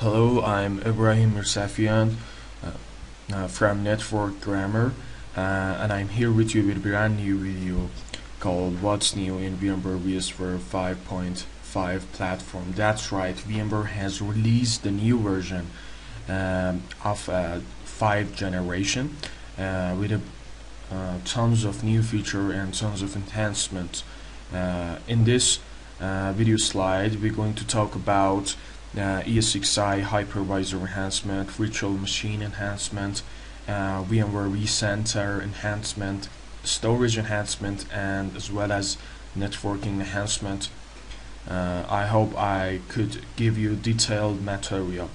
Hello, I'm Ibrahim Mirsafian from Network Grammar, and I'm here with you with a brand new video called What's New in VMware vSphere 5.5 platform. That's right, VMware has released the new version of 5 generation with tons of new feature and tons of enhancements. In this video slide, we're going to talk about ESXi Hypervisor Enhancement, Virtual Machine Enhancement, vMware vCenter Enhancement, Storage Enhancement, and as well as Networking Enhancement. I hope I could give you detailed material.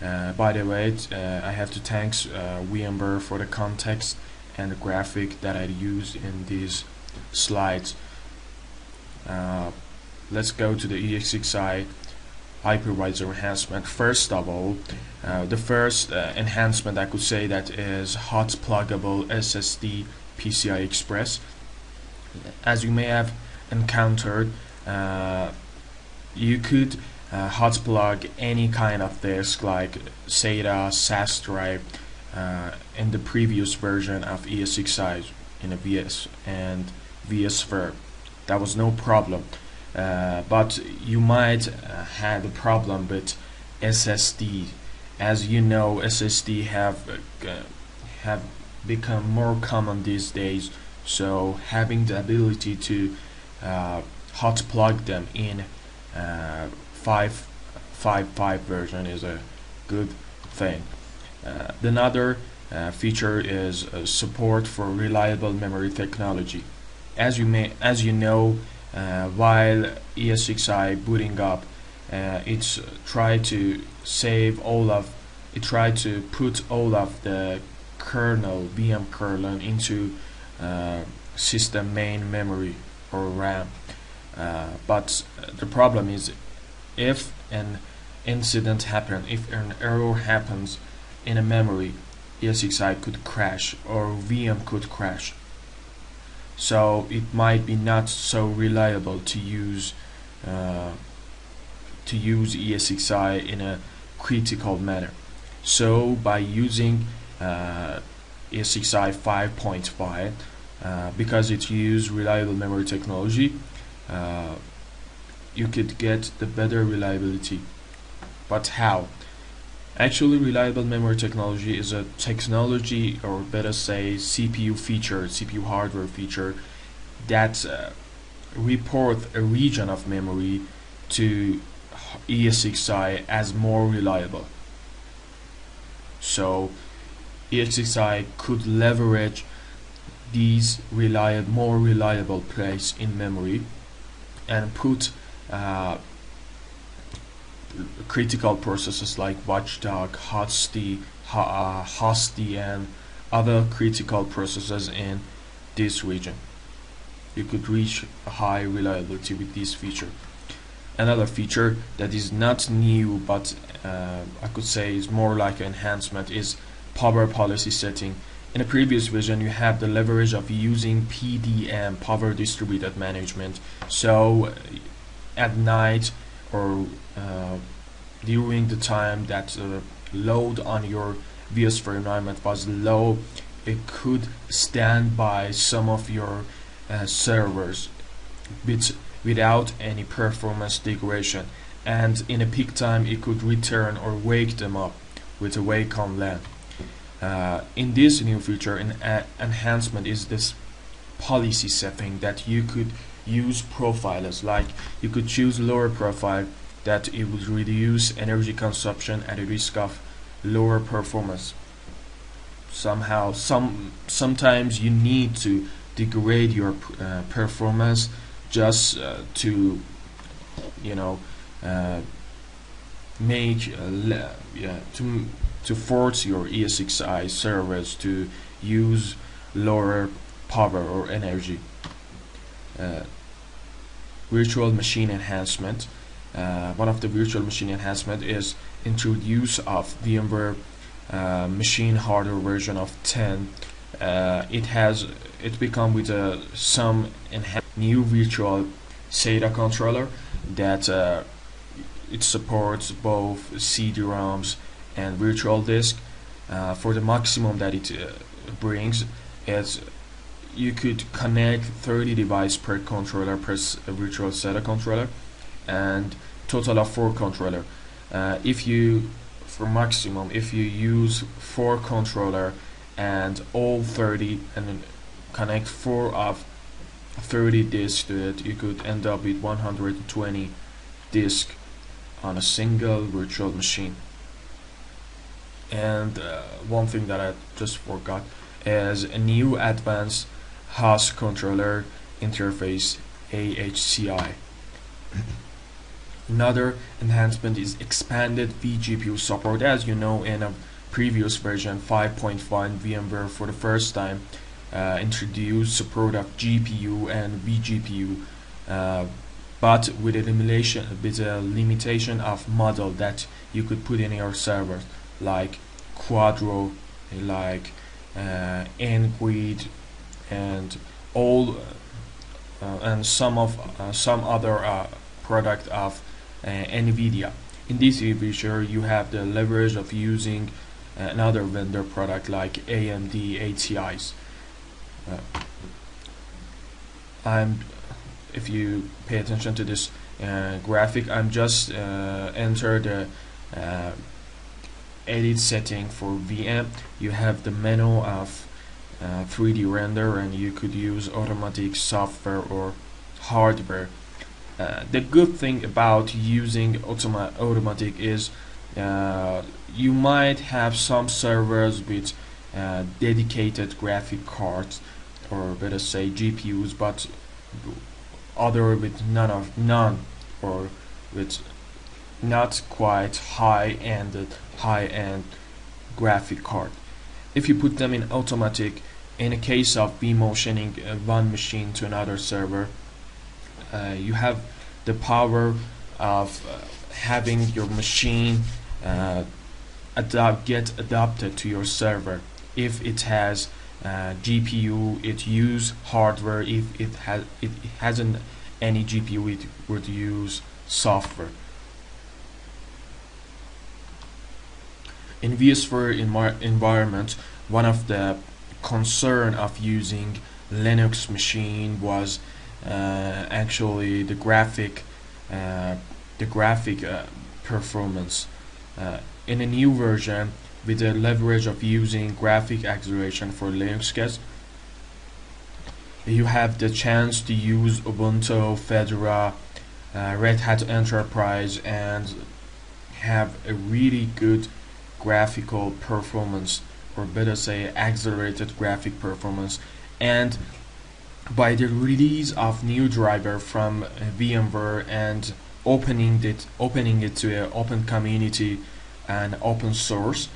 By the way, I have to thank vMware for the context and the graphic that I use in these slides. Let's go to the ESXi Hypervisor enhancement. First of all, the first enhancement I could say that is hot pluggable SSD PCI Express. As you may have encountered, you could hot plug any kind of disk like SATA, SAS drive in the previous version of ESXi in a VS and vSphere. That was no problem. But you might have a problem with SSD. As you know, SSD have become more common these days, so having the ability to hot plug them in 5.5 version is a good thing. Another feature is support for reliable memory technology. As you know, while ESXi booting up, it's tried to put all of the kernel, VM kernel, into system main memory or RAM. But the problem is, if an incident happens, if an error happens in a memory, ESXi could crash or VM could crash. So it might be not so reliable to use ESXi in a critical manner. So by using ESXi 5.5, because it uses reliable memory technology, you could get the better reliability. But how? Actually, reliable memory technology is a technology, or better say CPU feature, CPU hardware feature, that report a region of memory to ESXi as more reliable. So ESXi could leverage these more reliable place in memory and put critical processes like Watchdog, Hosty, and other critical processes in this region. You could reach a high reliability with this feature. Another feature that is not new, but I could say is more like an enhancement, is power policy setting. In a previous version, you have the leverage of using PDM, power distributed management. So at night or during the time that load on your vSphere environment was low, it could stand by some of your servers without any performance degradation, and in a peak time it could return or wake them up with a wake on LAN. In this new feature, an enhancement is this policy setting that you could use profilers, like you could choose lower profile that it would reduce energy consumption at a risk of lower performance. Sometimes you need to degrade your performance just to make to force your ESXi servers to use lower power or energy. Virtual machine enhancement. One of the virtual machine enhancement is introduce of VMware machine hardware version of 10. It become with some new virtual SATA controller that it supports both CD-ROMs and virtual disk. For the maximum that it brings, is you could connect 30 devices per controller per virtual SATA controller, and total of 4 controller. If you use 4 controller and all 30 and then connect 4 of 30 disks to it, you could end up with 120 disks on a single virtual machine. And one thing that I just forgot is a new advanced host controller interface, ESXi. Another enhancement is expanded vGPU support. As you know, in a previous version 5.5, VMware for the first time introduced support of GPU and vGPU, but with a limitation of model that you could put in your server, like Quadro, like NGrid, and all and some other product of NVIDIA. In this feature, you have the leverage of using another vendor product like AMD ATIs. If you pay attention to this graphic, I'm just enter the edit setting for VM. You have the menu of 3D render, and you could use automatic software or hardware. The good thing about using automatic is you might have some servers with dedicated graphic cards, or better say GPUs, but other with none, or with not quite high-end graphic card. If you put them in automatic, in a case of vMotioning one machine to another server, you have the power of having your machine get adapted to your server. If it has GPU, it use hardware. If it hasn't any GPU, it would use software. In vSphere environment, one of the concern of using Linux machine was actually the graphic performance. In a new version, with the leverage of using graphic acceleration for Linux guests, you have the chance to use Ubuntu, Fedora, Red Hat Enterprise, and have a really good graphical performance, or better say accelerated graphic performance. And by the release of new driver from VMware and opening it to an open community and open source,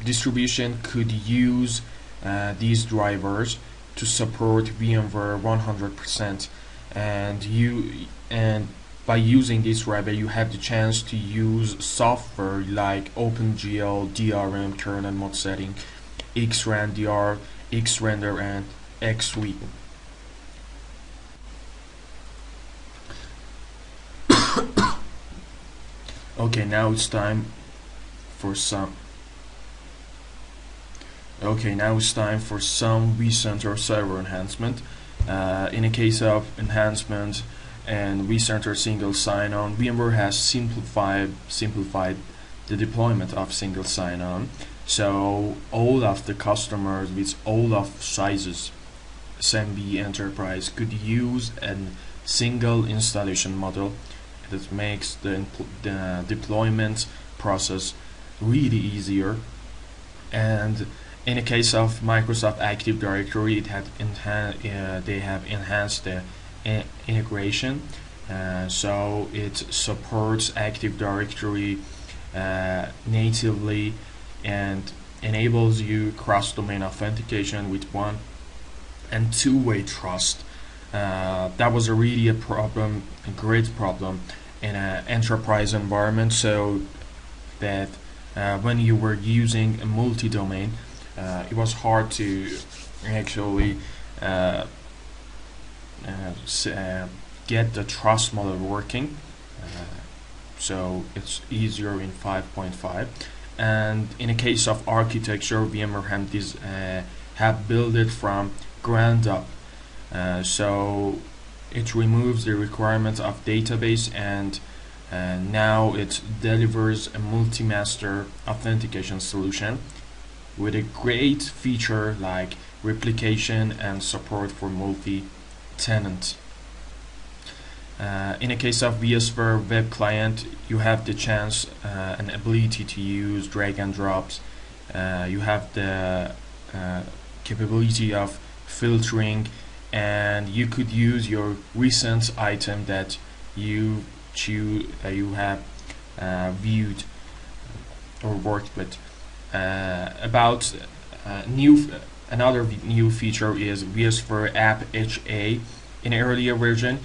distribution could use these drivers to support VMware 100%, and by using this driver you have the chance to use software like OpenGL, DRM, kernel mode setting, xRANDR, xRender, and xSweep. Okay, now it's time for some vCenter server enhancement. In a case of enhancement and vCenter single sign-on, VMware has simplified the deployment of single sign-on, so all of the customers with all of sizes, SMB, enterprise, could use a single installation model that makes the deployment process really easier. And in the case of Microsoft Active Directory, they have enhanced the integration, so it supports Active Directory natively and enables you cross-domain authentication with one and two-way trust. That was a great problem in an enterprise environment, so that when you were using a multi-domain, it was hard to actually get the trust model working. so it's easier in 5.5. And in a case of architecture, VMware have built it from ground up, so it removes the requirement of database, and now it delivers a multi-master authentication solution with a great feature like replication and support for multi-tenant. In a case of vSphere web client, you have the chance and ability to use drag and drops. You have the capability of filtering, and you could use your recent item that you have viewed or worked with. Another new feature is vSphere ESXi. In an earlier version,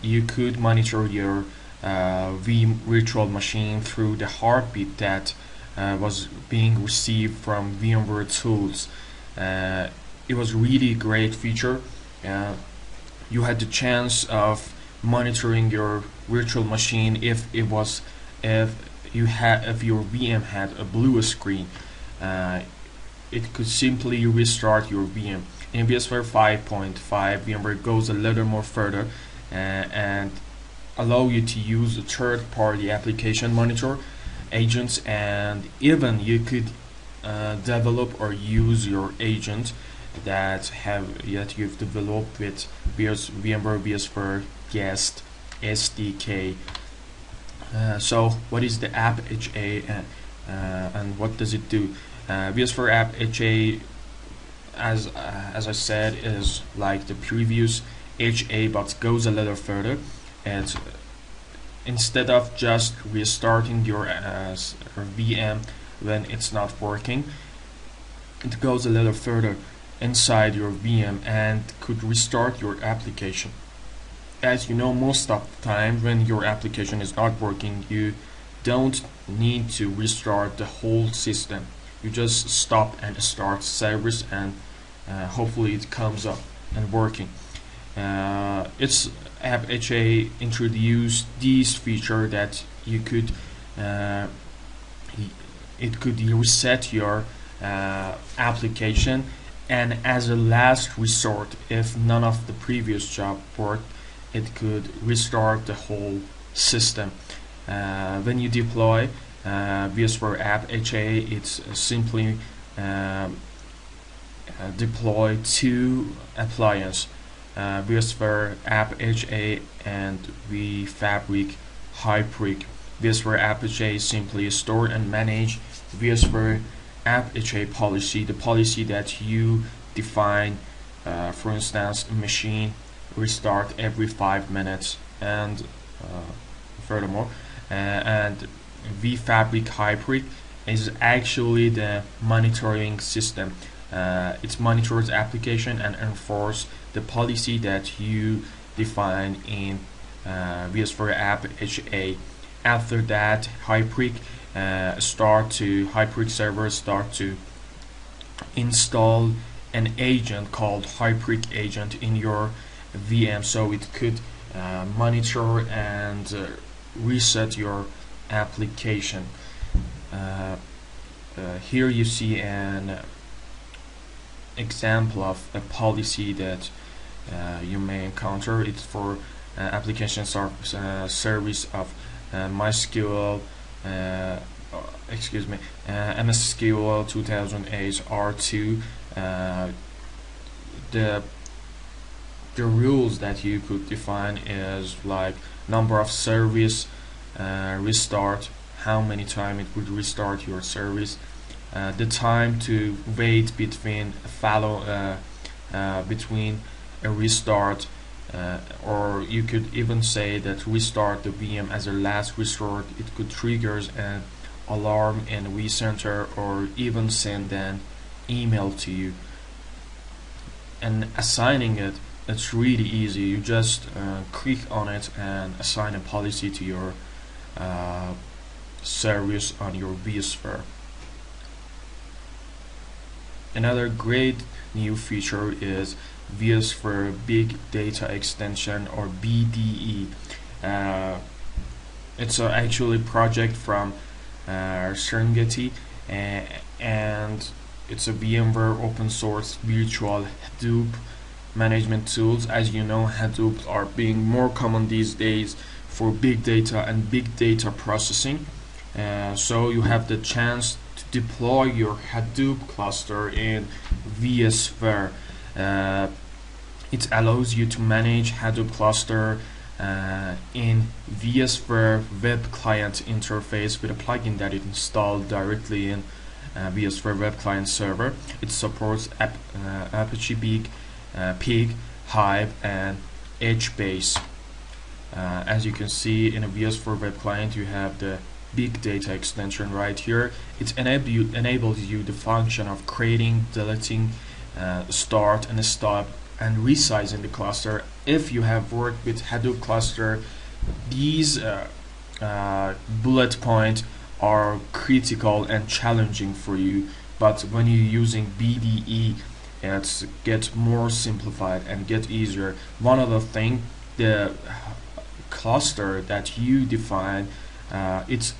you could monitor your virtual machine through the heartbeat that was being received from VMware tools. It was really great feature. You had the chance of monitoring your virtual machine if your VM had a blue screen. It could simply restart your VM. In vSphere 5.5, VMware goes a little more further and allow you to use a third-party application monitor agents, and even you could develop or use your agent that you've developed with VMware vSphere Guest SDK. So what is the ESXi and what does it do? vSphere ESXi, as I said, is like the previous HA but goes a little further, and instead of just restarting your VM when it's not working, it goes a little further inside your VM and could restart your application. As you know, most of the time when your application is not working, you don't need to restart the whole system. You just stop and start service, and hopefully it comes up and working. It's ESXi introduced this feature that you could it could reset your application, and as a last resort, if none of the previous job worked, it could restart the whole system. When you deploy vSphere ESXi, it's simply deploy two appliances, vSphere ESXi and vFabric Hypervisor. vSphere ESXi simply store and manage vSphere ESXi policy, the policy that you define. For instance, a machine restart every 5 minutes, and furthermore, and vFabric Hypervisor is actually the monitoring system. It monitors application and enforces the policy that you define in vSphere ESXi. After that, Hypervisor server start to install an agent called Hypervisor agent in your VM, so it could monitor and reset your application. Here you see an example of a policy that you may encounter. It's for application service of MySQL, MSSQL 2008 R2. The rules that you could define is like number of service restart, how many times it would restart your service, the time to wait between between a restart, or you could even say that restart the VM as a last resort. It could trigger an alarm in vCenter or even send an email to you. And assigning it's really easy. You just click on it and assign a policy to your service on your vSphere. Another great new feature is vSphere Big Data Extension, or BDE. It's actually a project from Serengeti, and it's a VMware open source virtual Hadoop management tools. As you know, Hadoop are being more common these days for big data and big data processing. So you have the chance to deploy your Hadoop cluster in vSphere. It allows you to manage Hadoop cluster in vSphere web client interface with a plugin that is installed directly in vSphere web client server. It supports Apache Pig, Hive, and HBase. As you can see, in a vSphere web client, you have the big data extension right here. It enables you the function of creating, deleting, start and stop, and resizing the cluster. If you have worked with Hadoop cluster, these bullet points are critical and challenging for you, but when you're using BDE, it gets more simplified and get easier. One other thing, the cluster that you define, it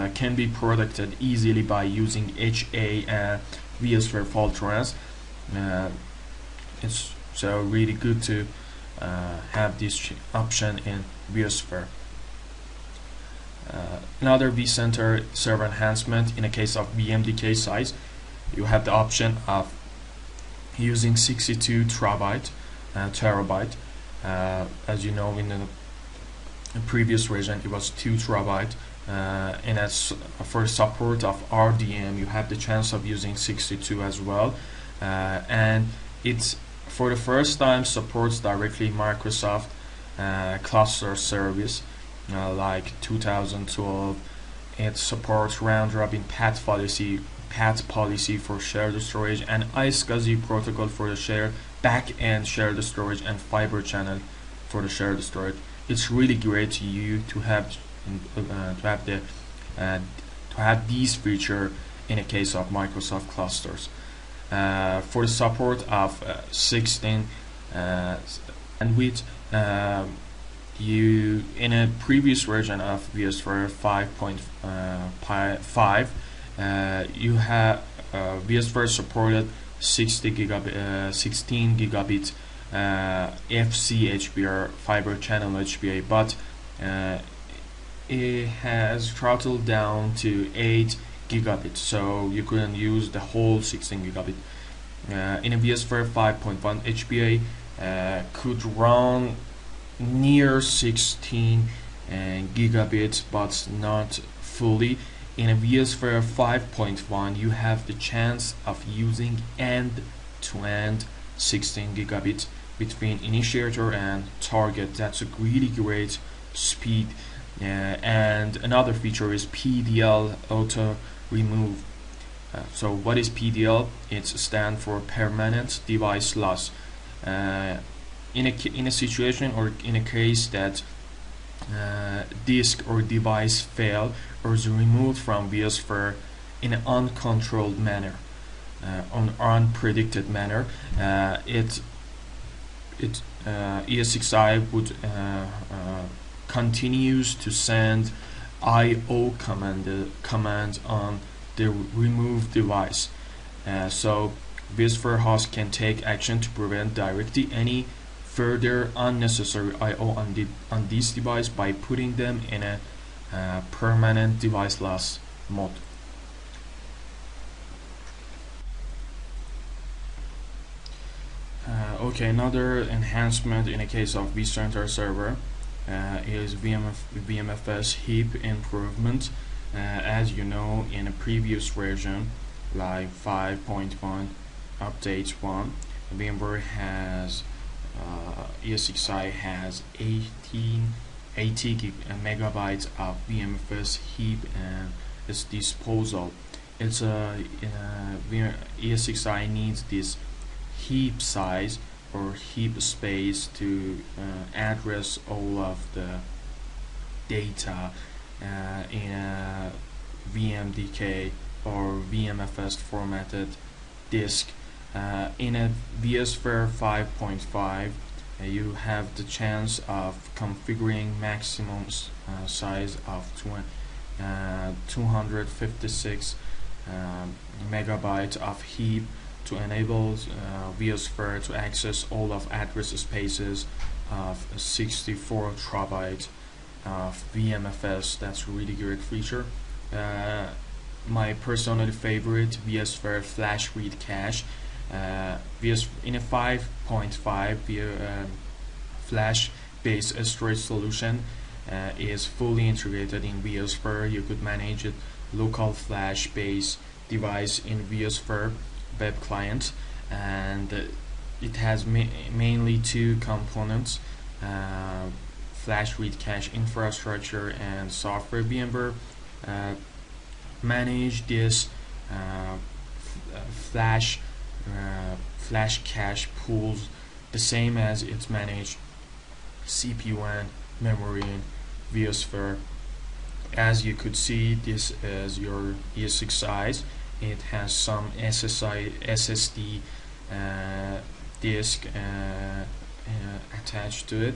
can be protected easily by using HA and vSphere fault tolerance. It's so really good to have this option in vSphere. Another vCenter server enhancement, in a case of VMDK size, you have the option of using 62 terabyte. As you know, in the previous version it was 2 terabyte, and as for support of RDM, you have the chance of using 62 as well, and it's for the first time supports directly Microsoft cluster service, like 2012. It supports round-robin path policy for shared storage, and ESXi protocol for the shared back-end shared storage, and fiber channel for the shared storage. It's really great to have these features in a case of Microsoft clusters. For the support of 16 and with you in a previous version of vSphere 5.5, you have vSphere supported 16 gigabit FC HBR fiber channel HBA, but it has throttled down to 8 gigabit, so you couldn't use the whole 16 gigabit. In a vSphere 5.1, HBA could run near 16 gigabit, but not fully. In a vSphere 5.1, you have the chance of using end-to-end 16 gigabit between initiator and target. That's a really great speed. And another feature is PDL auto remove. So what is PDL? It stands for permanent device loss. In a situation or in a case that disk or device fail or is removed from vSphere in an uncontrolled manner, on unpredicted manner, ESXi would continues to send IO command on the removed device. So vSphere host can take action to prevent directly any further unnecessary IO on this device by putting them in a permanent device loss mode. Okay, another enhancement in a case of vCenter server is VMFS heap improvement. As you know, in a previous version, like 5.1 update 1, VMware has ESXi has 80 megabytes of VMFS heap and its disposal. It's ESXi needs this heap size or heap space to address all of the data in a VMDK or VMFS formatted disk. In a vSphere 5.5, you have the chance of configuring maximum size of 256 megabytes of heap to enable vSphere to access all of address spaces of 64 terabytes of VMFS. That's a really great feature. My personal favorite, vSphere Flash Read Cache. In a 5.5 flash-based storage solution is fully integrated in vSphere. You could manage a local flash-based device in vSphere web client, and it has mainly two components: flash read cache infrastructure and software. VMware manage this flash cache pools the same as it's managed CPU and memory in vSphere. As you could see, this is your ESXi. It has some SSD disk attached to it.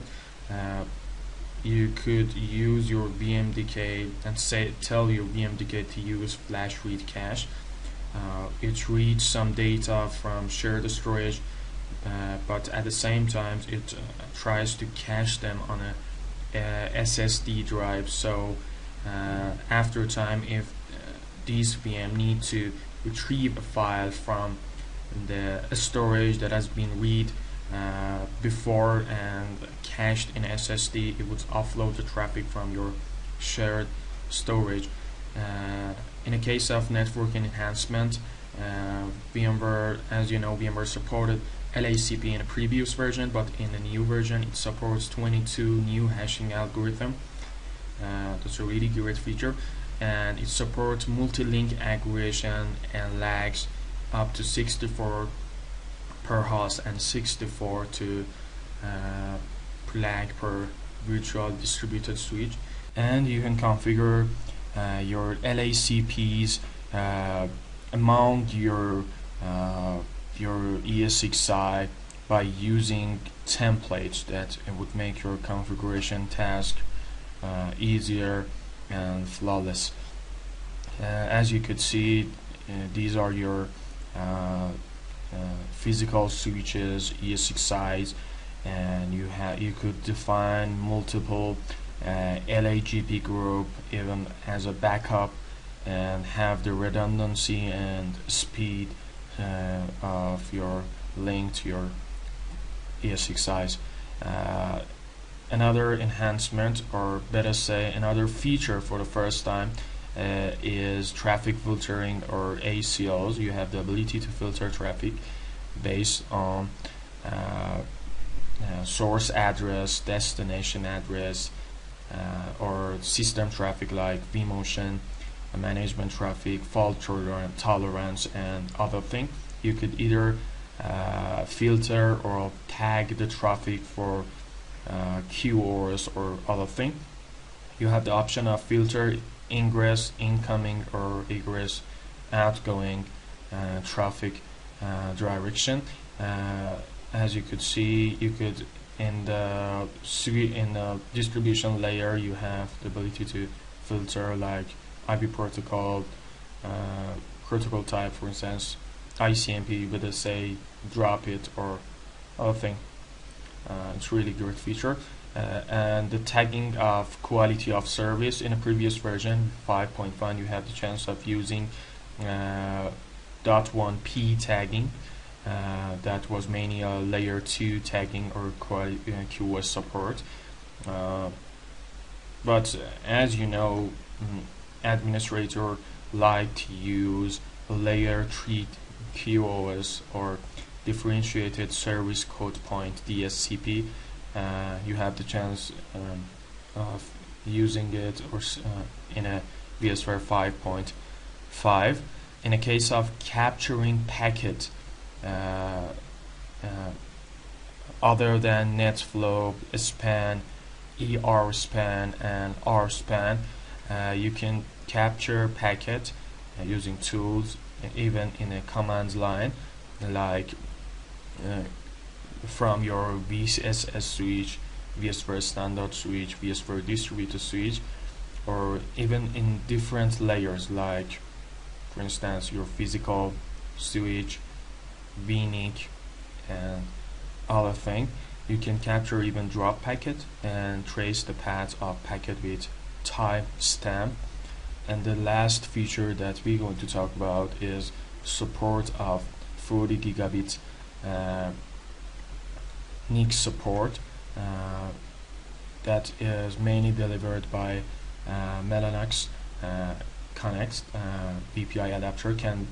You could use your VMDK and tell your VMDK to use flash read cache. It reads some data from shared storage, but at the same time it tries to cache them on a SSD drive. So after time, if these VM need to retrieve a file from the storage that has been read before and cached in SSD, it would offload the traffic from your shared storage. In a case of networking enhancement, VMware, as you know, VMware supported LACP in a previous version, but in the new version it supports 22 new hashing algorithm. That's a really great feature, and it supports multi-link aggregation and lags up to 64 per host and 64 to lag per virtual distributed switch. And you can configure your LACPs among your ESXi by using templates that would make your configuration task easier and flawless. As you could see, these are your physical switches, ESXi's, and you could define multiple LAGP group even as a backup, and have the redundancy and speed of your link to your ESXi's. Another enhancement, or better say another feature for the first time, is traffic filtering, or ACLs. You have the ability to filter traffic based on source address, destination address, or system traffic like vMotion, management traffic, fault tolerance, and other things. You could either filter or tag the traffic for QoS or other thing. You have the option of filter ingress, incoming, or egress, outgoing traffic direction. As you could see, you could in the distribution layer, you have the ability to filter like IP protocol, protocol type, for instance, ICMP with a say drop it or other thing. It's really great feature. And the tagging of quality of service, in a previous version 5.1 you have the chance of using .1p tagging. That was mainly a layer 2 tagging or QoS support. But as you know, administrator like to use layer 3 QoS or differentiated service code point, DSCP. You have the chance of using it or in a vSphere 5.5. In a case of capturing packet other than NetFlow, span, ER span, and R span, you can capture packet using tools, even in a command line like from your vSS switch, vSphere standard switch, vSphere distributed switch, or even in different layers, like for instance your physical switch, vNIC, and other thing. You can capture even drop packet and trace the path of packet with timestamp. And the last feature that we're going to talk about is support of 40 gigabit NIC support. That is mainly delivered by Mellanox Connect VPI adapter can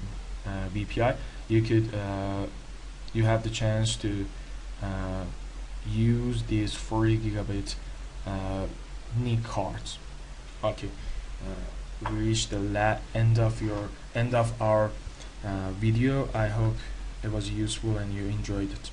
VPI. You have the chance to use these 40 gigabit NIC cards. Okay, we reached the end of our video. I hope it was useful and you enjoyed it.